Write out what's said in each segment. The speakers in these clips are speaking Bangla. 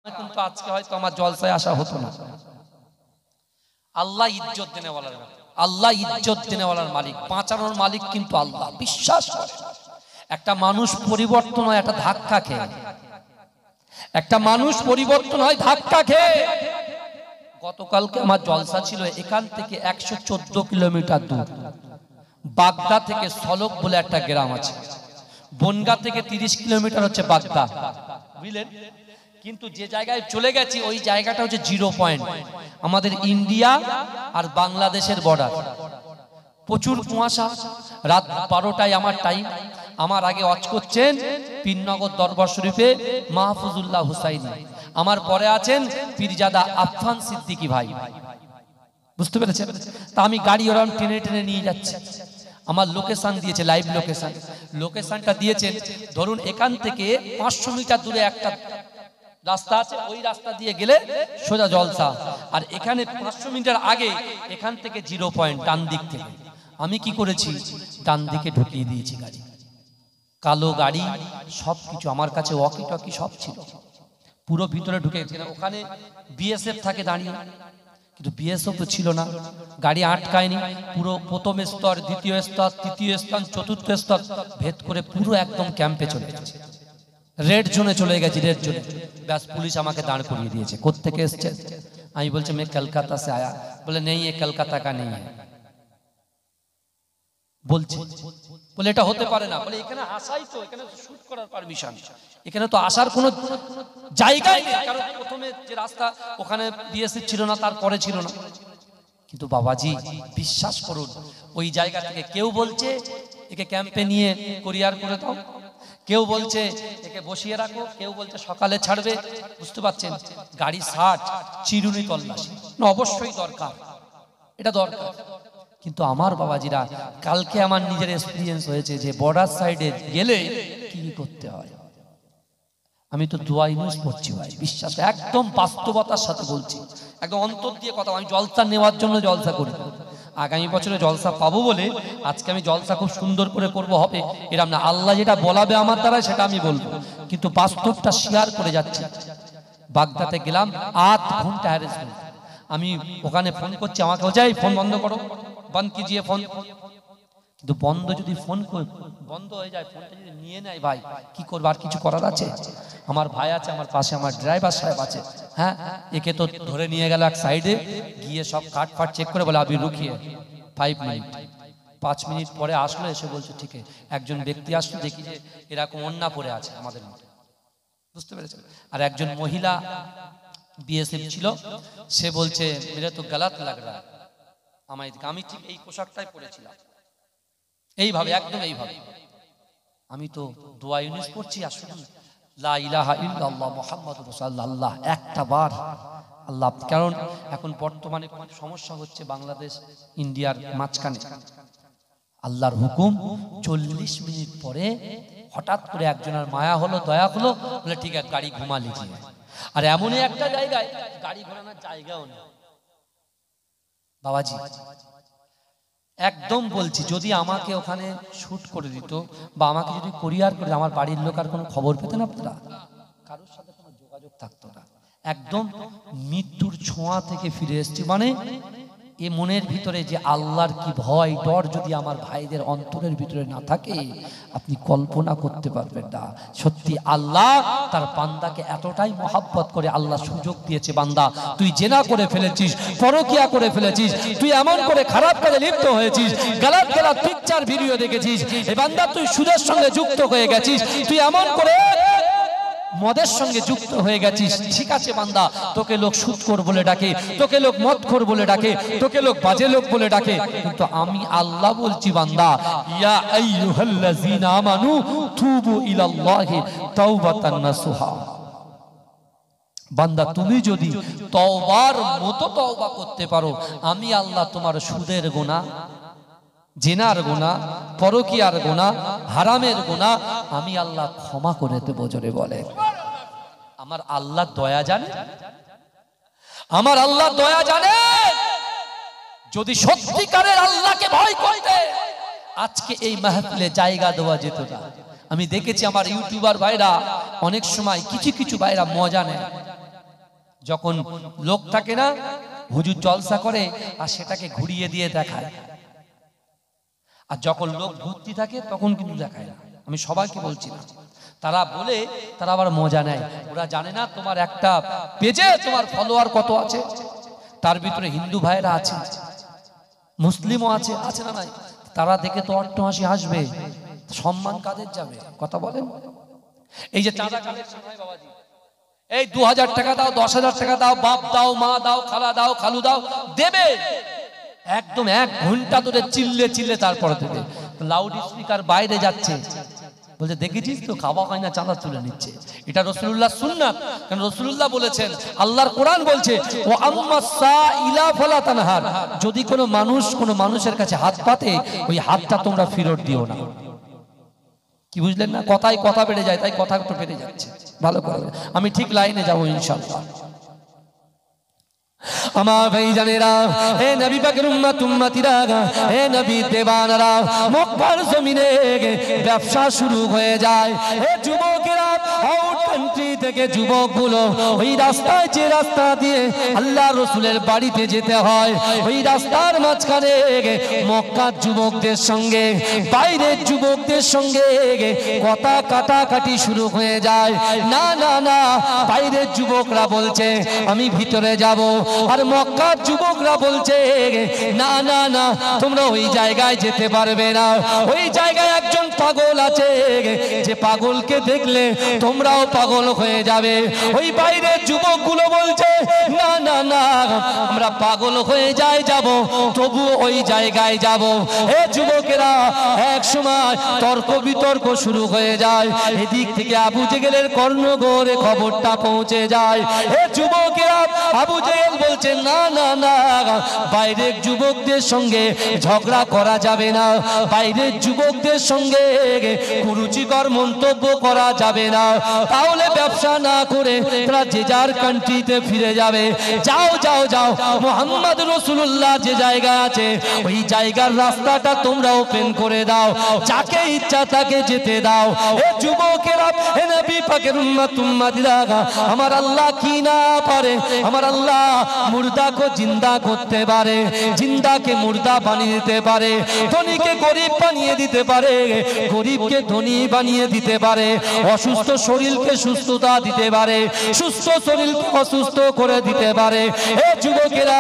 কিন্তু আজকে হয়তো আমার জলসায় আসা হতো না। আল্লাহ ইজ্জত দেনেওয়ালার, আল্লাহ ইজ্জত দেনেওয়ালার মালিক, বাঁচানোর মালিক কিন্তু আল্লাহ। বিশ্বাস করে একটা মানুষ পরিবর্তন হয় একটা ধাক্কা খেয়ে, একটা মানুষ পরিবর্তন হয় ধাক্কা খেয়ে। গতকালকে আমার জলসা ছিল এখান থেকে 114 কিলোমিটার দূর, বাগদা থেকে সলক বলে একটা গ্রাম আছে, বনগা থেকে 30 কিলোমিটার হচ্ছে বাগদা, বুঝলেন? কিন্তু যে জায়গায় চলে গেছি ওই জায়গাটা হচ্ছে 0 পয়েন্ট, আমাদের ইন্ডিয়া আর বাংলাদেশের বর্ডার। প্রচুর কুয়াশা, রাত 12টায় আমার টাইম। আমার আগে ওয়াজ করছেন পীরনগর দরবার শরীফে মাহফুজুল্লাহ হুসাইনি, আমার পরে আছেন পীরজাদা আফফান সিদ্দিকী ভাই, বুঝতে পেরেছেন? তা আমি গাড়ি ওরকম টেনে টেনে নিয়ে যাচ্ছি। আমার লোকেশন দিয়েছে, লাইভ লোকেশন, লোকেশনটা দিয়েছেন ধরুন এখান থেকে 500 মিটার দূরে একটা রাস্তা আছে, ওই রাস্তা দিয়ে গেলে সোজা জলসা। আর এখানে 500 মিটার আগে এখান থেকে 0 পয়েন্ট ডান দিক থেকে। আমি কি করেছি, ডান দিকে ঢুকিয়ে দিয়েছি গাড়ি, কালো গাড়ি, সবকিছু আমার কাছে, ওয়াকি টকি সব ছিল, পুরো ভিতরে ঢুকে গেছে। ওখানে বিএসএফ থাকে দাঁড়িয়ে, কিন্তু বিএসএফ তো ছিল না, গাড়ি আটকায়নি, পুরো প্রথম স্তর, দ্বিতীয় স্তর, তৃতীয় স্তর, চতুর্থ স্তর ভেদ করে পুরো একদম ক্যাম্পে চলে গেছে, রেড জোনে চলে গেছি, রেড জোনে। ব্যাস পুলিশ আমাকে দাঁড় করিয়ে দিয়েছে। কোত্থেকে এসছে? আমি বলছি मैं कलकत्ता से आया। बोले नहीं ये कलकत्ता का नहीं है। বলছি, বলে এটা হতে পারে না। বলে এখানে আসাই তো, এখানে শুট করার পারমিশন, এখানে তো আসার কোনো জায়গাই নেই, কারণ প্রথমে যে রাস্তা ওখানে বিএসএফ ছিল না, তারপরে ছিল না। কিন্তু বাবাজি বিশ্বাস করুন, ওই জায়গা থেকে কেউ বলছে একে ক্যাম্পে নিয়ে কোরিয়ার করে দাও, কেউ বলছে একে বসিয়ে রাখো, কেউ বলছে সকালে ছাড়বে। বুঝতে পারছেন? গাড়ি 60, চিরুনি তল্লাশি না, অবশ্যই দরকার, এটা দরকার। কিন্তু আমার বাবাজিরা, কালকে আমার নিজের এক্সপিরিয়েন্স হয়েছে যে বর্ডার সাইডে গেলে কি করতে হয়। আমি তো দোয়া ইউজ করছি ভাই, বিশ্বাস একদম বাস্তবতার সাথে বলছি, একদম অন্তর দিয়ে কথা। আমি জলসা নেওয়ার জন্য জলসা করি, আগামী বছরে জলসা পাবো বলে আজকে আমি জলসা খুব সুন্দর করে করব, হবে এরকম না। আল্লাহ যেটা বলাবে আমার দ্বারা সেটা আমি বলবো, কিন্তু বাস্তবটা শেয়ার করে যাচ্ছি। বাগদাতে গেলাম, 8 ঘন্টা হ্যারাসমেন্ট। আমি ওখানে ফোন করছি, আমাকে বলছে এই ফোন বন্ধ করো, বন্ধ কিজিয়ে ফোন। কিন্তু বন্ধ যদি ফোন বন্ধ হয়ে যায়, ফোনটা যদি নিয়ে নেয় ভাই কি করবো? আর কিছু করার আছে? আমার ভাই আছে আমার পাশে, আমার ড্রাইভার সাহেব আছে, হ্যাঁ, একে তো ধরে নিয়ে গেল এক সাইডে, গিয়ে সব কাট ফাট চেক করে বলে আবি রুকিয়ে 5 মিনিট। 5 মিনিট পরে আসলো, এসে বলছে ঠিক আছে। একজন ব্যক্তি আসলো, দেখি যে এরকম ওন্না পরে আছে আমাদের মধ্যে, বুঝতে পেরেছেন? আর একজন মহিলা বিএসএফ ছিল, সে বলছে মেরে তো গলত লাগ রা আমায়। আমি ঠিক এই পোশাকটাই পরেছিলাম, এইভাবে, একদম এইভাবে। আমি তো দোয়া ইউনিস পড়ছি, আর শুধু লা ইলাহা ইল্লাল্লাহ মুহাম্মাদুর রাসূলুল্লাহ একটা বার আল্লাহ। কারণ এখন বর্তমানে কোনো সমস্যা হচ্ছে বাংলাদেশ ইন্ডিয়ার মাঝখানে, আল্লাহর হুকুম 40 মিনিট পরে হঠাৎ করে একজনের মায়া হলো, দয়া হলো, বলে ঠিক আছে গাড়ি ঘুমা লিজিয়ে। আর এমনই একটা জায়গায় গাড়ি ঘোরানোর জায়গাও নেই বাবাজি। একদম বলছি, যদি আমাকে ওখানে শুট করে দিত বা আমাকে যদি কোরিয়ার করে, আমার বাড়ির লোক আর কোনো খবর পেতেন আপনারা, কারোর সাথে কোনো যোগাযোগ থাকতো না। একদম মৃত্যুর ছোঁয়া থেকে ফিরে এসেছি। মানে এ মনের ভিতরে যে আল্লাহর কি ভয় ডর যদি আমার ভাইদের অন্তরের ভিতরে না থাকে, আপনি কল্পনা করতে পারবেন না। সত্যি আল্লাহ তার বান্দাকে এতটাই মহব্বত করে আল্লাহ সুযোগ দিয়েছে, বান্দা তুই জেনা করে ফেলেছিস, পরকিয়া করে ফেলেছিস, তুই এমন করে খারাপ কাজে লিপ্ত হয়েছিস, গালাত গালাত পিকচার ভিডিও দেখেছিস, এই বান্দা তুই সুদের সঙ্গে যুক্ত হয়ে গেছিস, তুই এমন করে মদের সঙ্গে যুক্ত হয়ে গেছিস। ঠিক আছে বান্দা, তোকে লোক সুদখোর বলে ডাকে, তোকে লোক মদখোর বলে ডাকে, তোকে লোক বাজে লোক বলে ডাকে, কিন্তু আমি আল্লাহ বলছি বান্দা, ইয়া আইয়ুহাল্লাযীনা আমানু তুবু ইলাল্লাহি তাওবাতান নাসুহা। বান্দা তুমি যদি তওবার মতো তওবা করতে পারো, আমি আল্লাহ তোমার সুদের গুনাহ, জিনার গুনাহ, পরকিয়ার গুনাহ, হারামের গুনাহ আমি আল্লাহ ক্ষমা করে দেব। জোরে বলে আমার আল্লাহ দয়া জানে, আমার আল্লাহ দয়া জানে। যদি সত্যিকারের আল্লাহকে ভয় করতে আজকে এই মাহফিলে জায়গা দেওয়া যেত না। আমি দেখেছি আমার ইউটিউবার ভাইরা অনেক সময় কিছু কিছু ভাইরা মজা নেয়, যখন লোক থাকে না, হুজুর জলসা করে আর সেটাকে ঘুরিয়ে দিয়ে দেখায়, আর যখন লোক ভর্তি থাকে তখন কিন্তু দেখায় না। আমি সবাইকে বলছি না, তারা বলে তারা আবার মজা নেয়। ওরা জানে না তোমার একটা পেজে তোমার ফলোয়ার কত আছে, তার ভিতরে হিন্দু ভাইরা আছে, মুসলিমও আছে, আছে না নাই? তারা দেখে তো অট্টহাসি হাসবে, সম্মান কাদের যাবে? কথা বলেন। এই যে চাঁদা কালেকশন হয় বাবাজি, এই 2000 টাকা দাও, 10,000 টাকা দাও, বাপ দাও, মা দাও, খালা দাও, খালু দাও, দেবে একদম 1 ঘন্টা ধরে চিল্লে চিল্লে তারপরে দেবে। লাউড স্পিকার বাইরে যাচ্ছে, বলছে দেখেছিস তো খাওয়া হয় না, চাঁদা তুলে নিচ্ছে। এটা রাসূলুল্লাহ সুন্নাত, কারণ রাসূলুল্লাহ বলেছেন, আল্লাহর কোরআন বলছে ও আম্মা সাইলা ফালা তানহার, যদি কোনো মানুষের কাছে হাত পাতে ওই হাতটা তোমরা ফেরত দিও না। কি বুঝলেন না? কথায় কথা বেড়ে যায়, তাই কথা একটু বেড়ে যাচ্ছে। ভালো করে আমি ঠিক লাইনে যাবো ইনশাআল্লাহ। আমার ভাইজানেরা, হে নবী পাকের উম্মত উম্মতিরা, হে নবী দেবানরা, মক্কার জমিনে ব্যবসা শুরু হয়ে যায়। হে যুবকেরা, আউট কান্ট্রি থেকে যুবকগুলো ওই রাস্তায়, যে রাস্তা দিয়ে আল্লাহ রাসূলের বাড়িতে যেতে হয়, ওই রাস্তার মাঝখানে মক্কার যুবকদের সঙ্গে বাইরের যুবকদের সঙ্গে কথা কাটাকাটি শুরু হয়ে যায়। না না না, বাইরের যুবকরা বলছে আমি ভিতরে যাব, আর মক্কার যুবকরা বলছে না না না, তোমরা ওই জায়গায় যেতে পারবে না, ওই জায়গায় একজন পাগল আছে, যে পাগলকে দেখলে তোমরাও পাগল হয়ে যাবে। ওই বাইরের যুবকগুলো বলছে না না না, আমরা পাগল হয়ে যাব, তবু ওই জায়গায় যাব। এ যুবকেরা, এক সময় তর্ক বিতর্ক শুরু হয়ে যায়। এদিক থেকে আবু জেহেলের কর্ণগোরে খবরটা পৌঁছে যায়। এ যুবকেরা, আবু জেহেল বলছে না না না, বাইরের যুবকদের সঙ্গে ঝগড়া করা যাবে না, বাইরের যুবকদের সঙ্গে কুরুচিকর মন্তব্য করা যাবে না, তাহলে ব্যবসা না করে তারা যে যার কান্ট্রিতে ফিরে যাবে। যাও যাও যাও, মুহাম্মদ রাসূলুল্লাহ যে জায়গা আছে ওই জায়গার রাস্তাটা তোমরা ওপেন করে দাও, যাকে ইচ্ছা তাকে যেতে দাও। এ যুবকেরা, হে নবী পাকের উম্মত উম্মতিরা, আমার আল্লাহ কি না পারে? আমার আল্লাহ মুর্দাকে জিন্দা করতে পারে, জিন্দাকে মুর্দা বানিয়ে দিতে পারে, ধনীকে গরিব বানিয়ে দিতে পারে, গরিবকে ধনী বানিয়ে দিতে পারে, অসুস্থ শরীরকে সুস্থতা দিতে পারে, সুস্থ শরীরকে অসুস্থ করে দিতে পারে। এ যুবকেরা,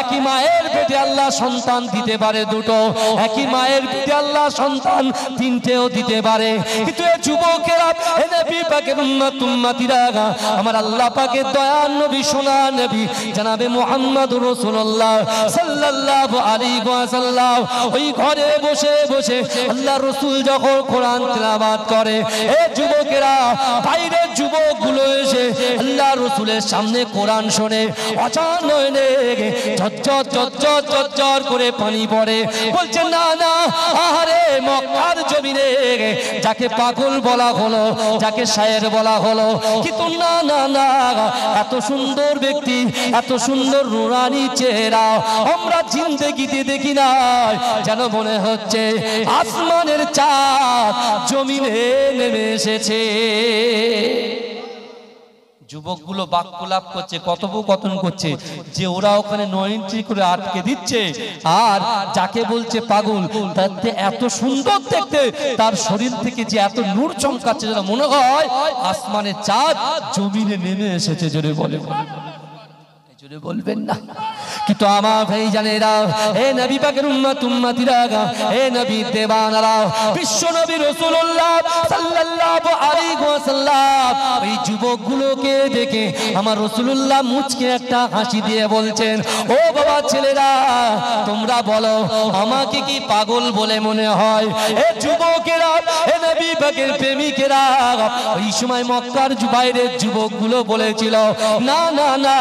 একই মায়ের পেটে আল্লাহ সন্তান দিতে পারে দুটো, একই মায়ের পেটে আল্লাহ সন্তান তিনটেও দিতে পারে। কিন্তু এ যুবকেরা, হে নবী পাকের উম্মত উম্মতিরা, আমার আল্লাহ পাকের দয়ার নবী, সোনা নবী জনাবে মুহাম্মদুর রাসূলুল্লাহ সাল্লাল্লাহু আলাইহি ওয়াসাল্লাম ওই ঘরে বসে বসে আল্লাহ রাসূল যখন কোরআন তেলাওয়াত করে, এ যুবকেরা, বাইরের যুবকগুলো এসে আল্লাহ রাসূলের সামনে কোরআন শুনে অচানক ঝরঝর ঝরঝর ঝরঝর করে পানি পড়ে। বলছে না না, আরে মক্কার জমিনে যাকে পাগল বলা হলো, যাকে শায়ের বলা হলো, কিন্তু না না না, এত সুন্দর ব্যক্তি, এত সুন্দর নুরানি চেহারা আমরা জিন্দেগিতে দেখি না। যেন মনে হচ্ছে আসমানের চাঁদ জমিনে নেমে এসেছে। যুবকগুলো বাক্যলাপ করছে, কথোপকথন করছে, যে ওরা ওখানে 9 ইঞ্চি করে আটকে দিচ্ছে, আর যাকে বলছে পাগল তাতে এত সুন্দর দেখতে, তার শরীর থেকে যে এত নূর চমকাচ্ছে, যেন মনে হয় আসমানের চাঁদ জমিনে নেমে এসেছে। জোরে বলে, জোরে বলবেন না? কিন্তু আমার ভাইজানেরা, হে নবী পাকের উম্মত উম্মতিরা, হে নবী দেবানরা, বিশ্ব নবী রাসূলুল্লাহ সাল্লাল্লাহু আলাইহি ওয়াসাল্লাম এই যুবকগুলোকে দেখে আমার রাসূলুল্লাহ মুচকে একটা হাসি দিয়ে বলছেন, ও বাবা ছেলেরা, তোমরা বলো আমাকে কি পাগল বলে মনে হয়? এ যুবকেরা, হে নবী পাকের প্রেমিকেরা, ওই সময় মক্কার বাইরের যুবকগুলো বলেছিল না না না,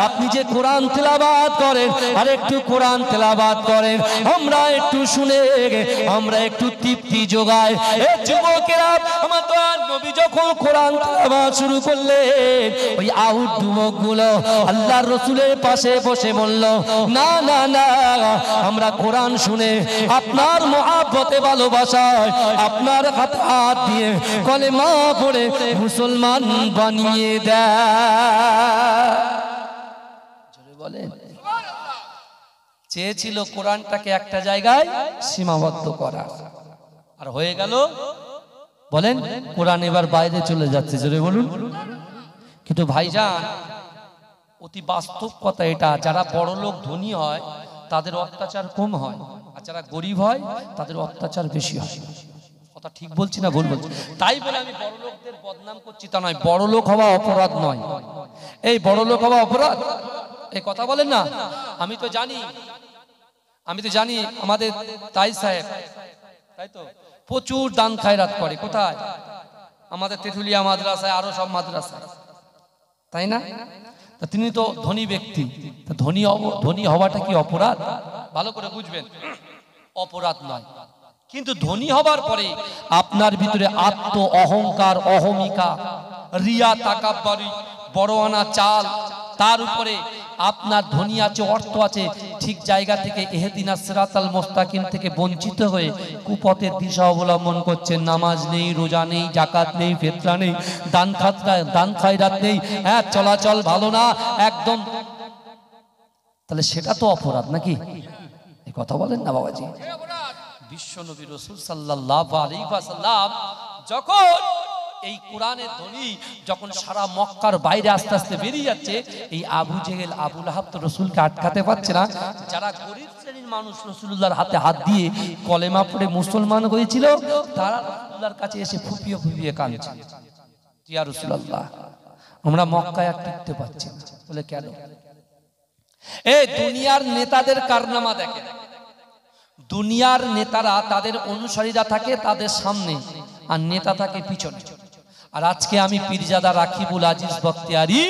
আপনি যে কোরআন তেলাওয়াত করেন, আর একটু কোরআন তেলাওয়াত করেন, আমরা একটু শুনে আমরা একটু তৃপ্তি যোগাই। এ যুবকেরা, আমার দয়ার নবী যখন কোরআন তেলাওয়াত শুরু করলেন, ওই আউট যুবকগুলো আল্লাহর রাসূলের পাশে বসে বলল না না না, আমরা কোরআন শুনে আপনার মহব্বতে ভালোবাসায় আপনার হাতে হাত দিয়ে কলেমা পড়ে মুসলমান বানিয়ে দেয়। চেয়েছিল কোরআনটাকে একটা জায়গায় সীমাবদ্ধ করা, আর হয়ে গেল বলেন কোরআন এবার বাইরে চলে যাচ্ছে, জোরে বলুন। কিন্তু ভাইজান অতি বাস্তব কথা এটা, যারা বড় লোক ধনী হয় তাদের অত্যাচার কম হয়, আর যারা গরিব হয় তাদের অত্যাচার বেশি হয়। কথা ঠিক বলছি না ভুল বলছি? তাই বলে আমি বড় লোকদের বদনাম করছি তা নয়, বড় লোক হওয়া অপরাধ নয়। এই বড় লোক হওয়া অপরাধ, এই কথা বলেন না। আমি তো জানি আমাদের তাই সাহেব, তাই তো প্রচুর দান খায়রাত করে। কোথায়? আমাদের তেঁতুলিয়া মাদ্রাসায়, আরো সব মাদ্রাসায়, তাই না? তা তিনি তো ধনী ব্যক্তি, তা ধনী হওয়াটা কি অপরাধ? ভালো করে বুঝবেন, অপরাধ নয়। কিন্তু ধনী হবার পরে আপনার ভিতরে আত্ম অহংকার, অহমিকা, রিয়া, তাকাব্বুরি, বড় আনা চাল, তার উপরে আপনার ধনী আছে, অর্থ আছে, ঠিক জায়গা থেকে ইহদিনাস সিরাতাল মুস্তাকিম থেকে বঞ্চিত হয়ে কুপথের দিশা অবলম্বন করছেন। নামাজ নেই, রোজা নেই, যাকাত নেই, ফিতরা নেই, দান খায়রাত নেই, হ্যাঁ চলাচল ভালো না একদম, তাহলে সেটা তো অপরাধ নাকি? এই কথা বলেন না বাবাজি। বিশ্বনবী রাসূল সাল্লাল্লাহু আলাইহি ওয়াসাল্লাম যখন এই কোরআনের ধ্বনি যখন সারা মক্কার বাইরে আস্তে আস্তে বেরিয়ে যাচ্ছে, এই আবু জেহেল, আবু লাহাব তো রাসূলকে আটকাতে পারছে না। যারা গরীব শ্রেণীর মানুষ রাসূলুল্লাহর হাতে হাত দিয়ে কলেমা পড়ে মুসলমান হয়েছিল, তারা রাসূলুল্লাহর কাছে এসে ফুপিয়ে ফুপিয়ে কাঁদছে, ইয়া রাসূলুল্লাহ আমরা মক্কায় আর টিকতে পারছি না। বলে কেন? এই দুনিয়ার নেতাদের কারনামা দেখেন, দুনিয়ার নেতারা তাদের অনুসারীরা থাকে তাদের সামনে আর নেতা থাকে পিছনে। আর আজকে আমি পীরজাদা রাকিবুল আজিজ বখতিয়ারি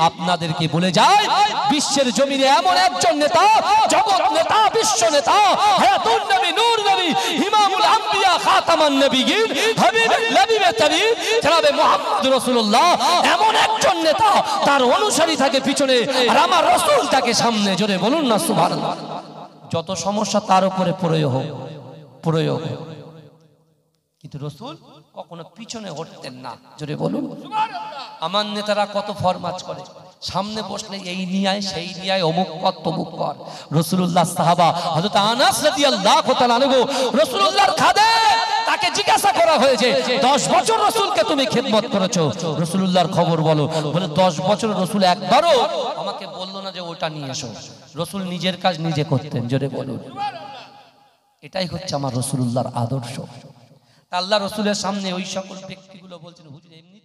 আপনাদেরকে বলে যাই, বিশ্বের জমিনে এমন একজন নেতা, জগৎ নেতা, বিশ্ব নেতা, হায়াতুন নবী, নূর নবী, ইমামুল আম্বিয়া, খাতামান নবিয়্যিন, হাবিবুল নবী তারি জনাবে মুহাম্মদ রাসূলুল্লাহ, এমন একজন নেতা, তার অনুসারী থাকে পিছনে আর আমার রাসূল থাকে সামনে। জোরে বলুন না সুবহানাল্লাহ। যত সমস্যা তার উপরে প্রয়োগ, কিন্তু রাসূল কখনো পিছনে হটতেন না। জোরে বলুন। আমার নেতারা কত ফরমাজ করে, সামনে বসলে এই নিয়ে আয়, সেই নিয়ে আয়, অমুক কর তমুক কর। রাসূলুল্লাহ সাহাবা হযরত আনাস রাদিয়াল্লাহু তাআলা আনহু রাসূলুল্লাহর খাদেম, তাকে জিজ্ঞাসা করা হয়েছে 10 বছর রাসূলকে তুমি খিদমত করেছো, রাসূলুল্লাহর খবর বলো। বলে 10 বছর রাসূল একবারও আমাকে বললো না যে ওটা নিয়ে এসো। রাসূল নিজের কাজ নিজে করতেন। জোরে বলুন। এটাই হচ্ছে আমার রাসূলুল্লাহর আদর্শ। আল্লাহ রাসূলের সামনে ওই সকল ব্যক্তিগুলো বলছেন, হুজুর এমনি